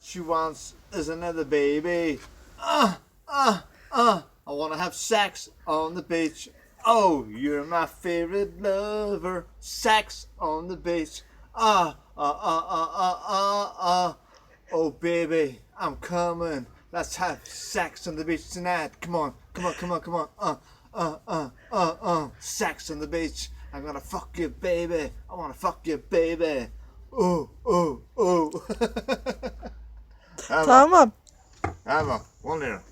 she wants is another baby. I wanna have sex on the beach. Oh, you're my favorite lover. Sex on the beach. Oh, baby, I'm coming. Let's have sex on the beach tonight. Come on, come on, come on, come on. Sex on the beach. I'm gonna fuck you, baby. I wanna fuck you, baby. Oh, oh, oh. Emma, Tamam. Emma, one here.